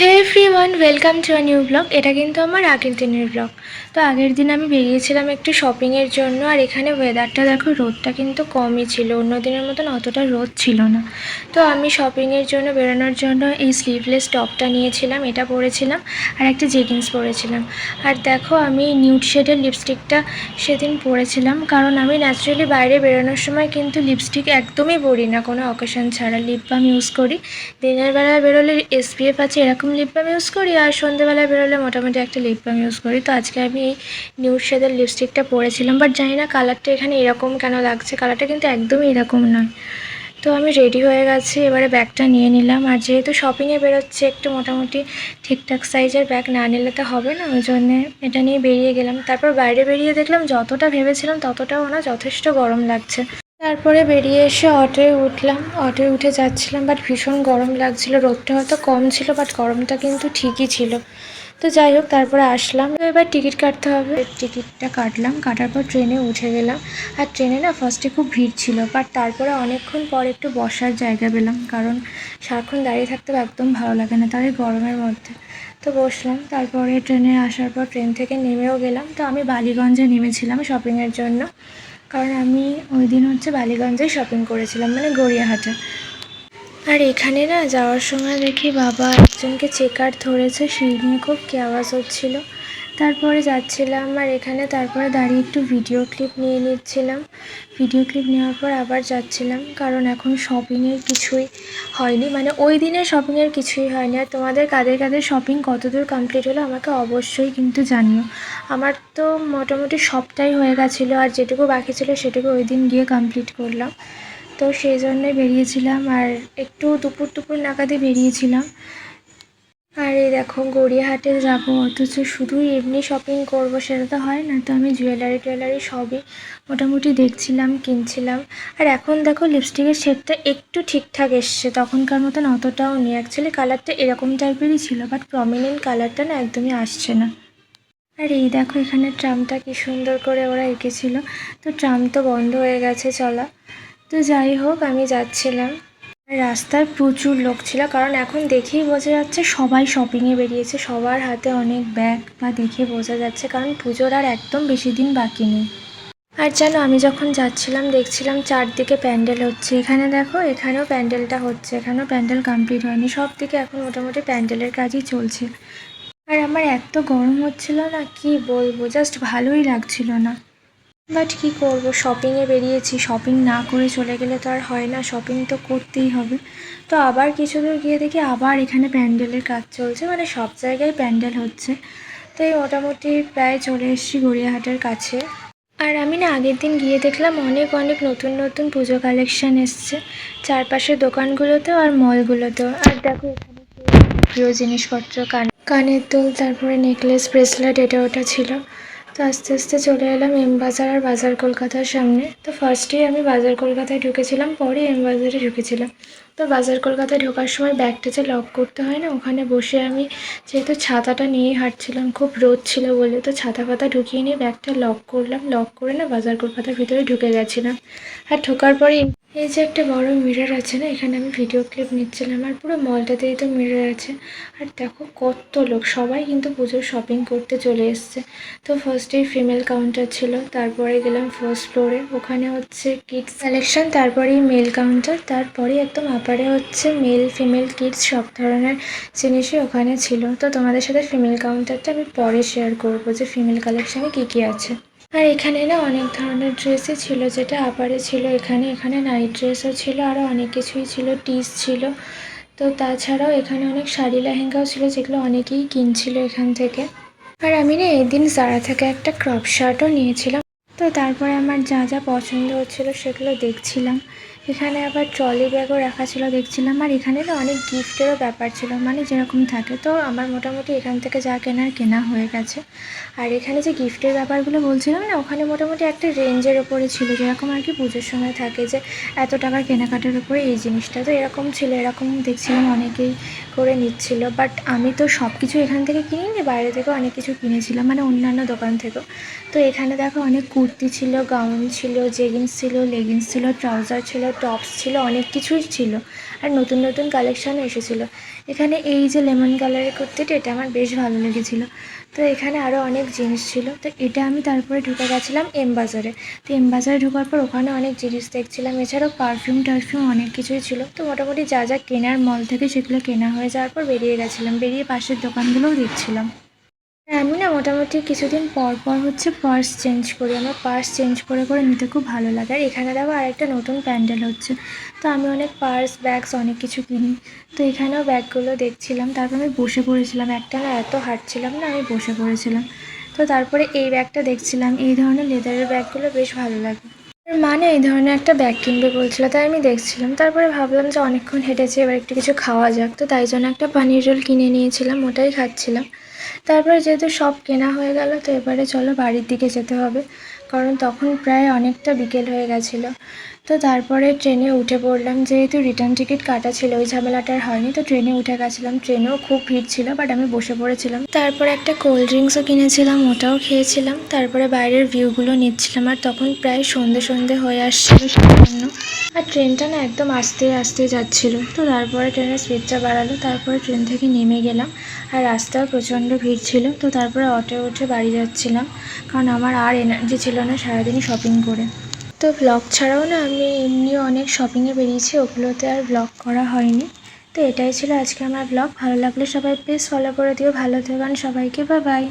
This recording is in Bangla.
Hey everyone, welcome to a new blog. এটা কিন্তু আমার আগের দিনের ব্লগ। তো আগের দিন আমি বেরিয়েছিলাম একটু শপিংয়ের জন্য। আর এখানে ওয়েদারটা দেখো, রোদটা কিন্তু কমই ছিল, অন্য দিনের মতন অতটা রোদ ছিল না। তো আমি শপিংয়ের জন্য বেরোনোর জন্য এই স্লিভলেস টপটা নিয়েছিলাম, এটা পরেছিলাম, আর একটা জেগিন্স পরেছিলাম। আর দেখো, আমি নিউড শেডের লিপস্টিকটা সেদিন পরেছিলাম, কারণ আমি ন্যাচারালি বাইরে বেরোনোর সময় কিন্তু লিপস্টিক একদমই পরি না, কোনো অকেশন ছাড়া লিপ বাম ইউজ করি। দিনের বেলায় বেরোলে SPF আছে এরকম লিপ বাম ইউজ করি, আর সন্ধ্যেবেলায় বেরোলে মোটামুটি একটা লিপ বাম ইউজ করি। তো আজকে আমি এই নিউড শেডের লিপস্টিকটা পরেছিলাম, বাট জানি না কালারটা এখানে এরকম কেন লাগছে, কালারটা কিন্তু একদমই এরকম নয়। তো আমি রেডি হয়ে গেছি, এবারে ব্যাগটা নিয়ে নিলাম। আর যেহেতু শপিংয়ে বেরোচ্ছে, একটু মোটামুটি ঠিকঠাক সাইজের ব্যাগ না নিলে তো হবে না, ওই জন্যে এটা নিয়ে বেরিয়ে গেলাম। তারপর বাইরে বেরিয়ে দেখলাম যতটা ভেবেছিলাম ততটাও না, যথেষ্ট গরম লাগছে। তারপরে বেরিয়ে এসে অটোয় উঠলাম, অটোয় উঠে যাচ্ছিলাম, বাট ভীষণ গরম লাগছিল। রোদটা হয়তো কম ছিল, বাট গরমটা কিন্তু ঠিকই ছিল। তো যাই হোক, তারপরে আসলাম। তো এবার টিকিট কাটতে হবে, টিকিটটা কাটলাম, কাটার পর ট্রেনে উঠে গেলাম। আর ট্রেনে না ফার্স্টে খুব ভিড় ছিল, বাট তারপরে অনেকক্ষণ পর একটু বসার জায়গা পেলাম, কারণ সারাক্ষণ দাঁড়িয়ে থাকতে একদম ভালো লাগে না, তাই গরমের মধ্যে। তো বসলাম, তারপরে ট্রেনে আসার পর ট্রেন থেকে নেমেও গেলাম। তো আমি বালিগঞ্জে নেমেছিলাম শপিংয়ের জন্য, কারণ আমি ওই দিন বালিগঞ্জে শপিং করেছিলাম, মানে গড়িয়াহাটে। আর এখানে না যাওয়ার সময় দেখি বাবা একজনকে চেকার ধরেছে, সেই নিয়ে খুব কি আওয়াজ হচ্ছিল। তারপরে যাচ্ছিলাম, আর এখানে তারপরে দাঁড়িয়ে একটু ভিডিও ক্লিপ নিয়ে নিচ্ছিলাম। ভিডিও ক্লিপ নেওয়ার পর আবার যাচ্ছিলাম, কারণ এখন শপিংয়ের কিছুই হয়নি, মানে ওই দিনের শপিংয়ের কিছুই হয়নি। আর তোমাদের কাদের কাদের শপিং কতদূর কমপ্লিট হলো আমাকে অবশ্যই কিন্তু জানিও। আমার তো মোটামুটি সবটাই হয়ে গেছিলো, আর যেটুকু বাকি ছিল সেটুকু ওই দিন গিয়ে কমপ্লিট করলাম। তো সেই জন্যই বেরিয়েছিলাম, আর একটু দুপুর নাগাদই বেরিয়েছিলাম। আর এই দেখো, গড়িয়াহাটে যাব অথচ শুধুই এমনি শপিং করব সেটা তো হয় না। তো আমি জুয়েলারি সবই মোটামুটি দেখছিলাম, কিনছিলাম। আর এখন দেখো লিপস্টিকের শেডটা একটু ঠিকঠাক এসছে, তখনকার মতন অতটাও নেই। অ্যাকচুয়ালি কালারটা এরকম টাইপেরই ছিল, বাট প্রমিনেন্ট কালারটা না একদমই আসছে না। আর এই দেখো, এখানে ট্রামটা কি সুন্দর করে ওরা এঁকেছিল। তো ট্রাম তো বন্ধ হয়ে গেছে চলা। তো যাই হোক, আমি যাচ্ছিলাম। রাস্তায় প্রচুর লোক ছিল, কারণ এখন দেখেই বোঝা যাচ্ছে সবাই শপিংয়ে বেরিয়েছে, সবার হাতে অনেক ব্যাগ, বা দেখে বোঝা যাচ্ছে, কারণ পুজোর আর একদম বেশি দিন বাকি নেই। আর জানো, আমি যখন যাচ্ছিলাম দেখছিলাম চারদিকে প্যান্ডেল হচ্ছে। এখানে দেখো, এখানেও প্যান্ডেলটা হচ্ছে, এখানেও প্যান্ডেল কমপ্লিট হয়নি, সব দিকে এখন মোটামুটি প্যান্ডেলের কাজই চলছে। আর আমার এত গরম হচ্ছিল না, কি বলবো, জাস্ট ভালোই লাগছিল না। বাট কী করবো, শপিংয়ে বেরিয়েছি, শপিং না করে চলে গেলে তো আর হয় না, শপিং তো করতেই হবে। তো আবার কিছু দূর গিয়ে দেখি আবার এখানে প্যান্ডেলের কাজ চলছে, মানে সব জায়গায় প্যান্ডেল হচ্ছে। তো এই মোটামুটি প্রায় চলে এসেছি গড়িয়াহাটের কাছে। আর আমি না আগের দিন গিয়ে দেখলাম অনেক অনেক নতুন নতুন পুজো কালেকশান এসছে চারপাশের দোকানগুলোতেও আর মলগুলোতেও। আর দেখো, এখানে প্রিয় জিনিসপত্র, কানের দুল, তারপরে নেকলেস, ব্রেসলেট, এটা ওটা ছিল। তো আস্তে আস্তে চলে এলাম এম বাজার আর বাজার কলকাতার সামনে। তো ফার্স্টেই আমি বাজার কলকাতায় ঢুকেছিলাম, পরে এম বাজারে ঢুকেছিলাম। তো বাজার কলকাতায় ঢোকার সময় ব্যাগটা যে লক করতে হয় না, ওখানে বসে আমি যেহেতু ছাতাটা নিয়েই হাঁটছিলাম, খুব রোদ ছিল বলে, তো ছাতা ফাতা ঢুকিয়ে নিয়ে ব্যাগটা লক করলাম। লক করে না বাজার কলকাতার ভিতরে ঢুকে গেছিলাম। আর ঢোকার পরেই এই যে একটা বড় মিরর আছে না, এখানে আমি ভিডিও ক্লিপ নিচ্ছিলাম। আর পুরো মলটাতেই তো মিরর আছে। আর দেখো কত লোক, সবাই কিন্তু পুজোর শপিং করতে চলে এসছে। তো ফার্স্টেই ফিমেল কাউন্টার ছিল, তারপরে গেলাম ফার্স্ট ফ্লোরে, ওখানে হচ্ছে কিডস কালেকশন, তারপরেই মেল কাউন্টার, তারপরেই একদম আপারে হচ্ছে মেল ফিমেল কিডস সব ধরনের জিনিসই ওখানে ছিল। তো তোমাদের সাথে ফিমেল কাউন্টারটা আমি পরে শেয়ার করবো যে ফিমেল কালেকশানে কী কী আছে। আর এখানে না অনেক ধরনের ড্রেসই ছিল, যেটা আপারে ছিল এখানে, এখানে নাইট ড্রেসও ছিল, আরও অনেক কিছুই ছিল, টিস ছিল। তো তাছাড়াও এখানে অনেক শাড়ি লেহেঙ্গাও ছিল, যেগুলো অনেকেই কিনছিল এখান থেকে। আর আমি না এদিন জারা থেকে একটা ক্রপ শার্টও নিয়েছিলাম। তো তারপরে আমার যা যা পছন্দ হচ্ছিল সেগুলো দেখছিলাম। এখানে আবার ট্রলি ব্যাগও রাখা ছিল দেখছিলাম। আর এখানে না অনেক গিফটেরও ব্যাপার ছিল, মানে যেরকম থাকে। তো আমার মোটামুটি এখান থেকে যা কেনা হয়ে গেছে। আর এখানে যে গিফটের ব্যাপারগুলো বলছিলাম না, ওখানে মোটামুটি একটা রেঞ্জের ওপরে ছিল, যেরকম আর কি পুজোর সময় থাকে যে এত টাকার কেনাকাটার উপরে এই জিনিসটা, তো এরকম ছিল। এরকম দেখছিলাম অনেকেই করে নিচ্ছিল, বাট আমি তো সব কিছু এখান থেকে কিনিনি, বাইরে থেকেও অনেক কিছু কিনেছিলাম, মানে অন্যান্য দোকান থেকেও। তো এখানে দেখো অনেক কুর্তি ছিল, গাউন ছিল, জেগিন্স ছিল, লেগিংস ছিল, ট্রাউজার ছিল, টপস ছিল, অনেক কিছুই ছিল। আর নতুন নতুন কালেকশানও এসেছিলো। এখানে এই যে লেমন কালারের কুর্তিটা, এটা আমার বেশ ভালো লেগেছিলো। তো এখানে আরও অনেক জিনিস ছিল। তো এটা আমি তারপরে ঢুকে গেছিলাম এম বাজারে। তো এম বাজারে ঢোকার পর ওখানে অনেক জিনিস দেখছিলাম, এছাড়াও পারফিউম টারফিউম অনেক কিছুই ছিল। তো মোটামুটি যা যা কেনার মল থেকে সেগুলো কেনা হয়ে যাওয়ার পর বেরিয়ে গেছিলাম, বেরিয়ে পাশের দোকানগুলোও দেখছিলাম। আমি না মোটামুটি কিছুদিন পর পর পার্স চেঞ্জ করি। আমার পার্স চেঞ্জ করে করে নিতে খুব ভালো লাগে। আর এখানে দেখো আরেকটা নতুন প্যান্ডেল হচ্ছে। তো আমি অনেক পার্স ব্যাগস অনেক কিছু কিনি। তো এখানেও ব্যাগগুলো দেখছিলাম, তারপর আমি বসে পড়েছিলাম। একটা না এত হাঁটছিলাম না, আমি বসে পড়েছিলাম। তো তারপরে এই ব্যাগটা দেখছিলাম, এই ধরনের লেদারের ব্যাগগুলো বেশ ভালো লাগে। মানে এই ধরনের একটা ব্যাগ কিনবে বলছিল, তাই আমি দেখছিলাম। তারপরে ভাবলাম যে অনেকক্ষণ হেঁটেছি, এবার একটু কিছু খাওয়া যাক। তো তাই জন্য একটা পানির রোল কিনে নিয়েছিলাম, ওটাই খাচ্ছিলাম। তারপরে যেহেতু সব কেনা হয়ে গেল, তো এবারে চলো বাড়ির দিকে যেতে হবে, কারণ তখন প্রায় অনেকটা বিকেল হয়ে গেছিলো। তো তারপরে ট্রেনে উঠে পড়লাম, যেহেতু রিটার্ন টিকিট কাটা ছিল, ওই ঝামেলাটা আর হয়নি। তো ট্রেনে উঠে গেছিলাম, ট্রেনেও খুব ভিড় ছিল, বাট আমি বসে পড়েছিলাম। তারপরে একটা কোল্ড ড্রিঙ্কসও কিনেছিলাম, ওটাও খেয়েছিলাম। তারপরে বাইরের ভিউগুলো নিচ্ছিলাম, আর তখন প্রায় সন্ধে সন্ধে হয়ে আসছিলো সেই জন্য। আর ট্রেনটা না একদম আস্তে আস্তে যাচ্ছিলো। তো তারপরে ট্রেনের স্পিডটা বাড়ালো, তারপরে ট্রেন থেকে নেমে গেলাম। আর রাস্তাও প্রচণ্ড ভিড় ছিল। তো তারপরে অটোয় উঠে বাড়ি যাচ্ছিলাম, কারণ আমার আর এনার্জি ছিল না সারাদিনই শপিং করে। তো ব্লগ ছাড়াও না আমি এমনিও অনেক শপিংয়ে বেরিয়েছি, ওগুলোতে আর ব্লগ করা হয়নি। তো এটাই ছিল আজকে আমার ব্লগ। ভালো লাগলে সবাই প্লিজ ফলো করে দিও। ভালো থেকো সবাইকে, বাই বাই।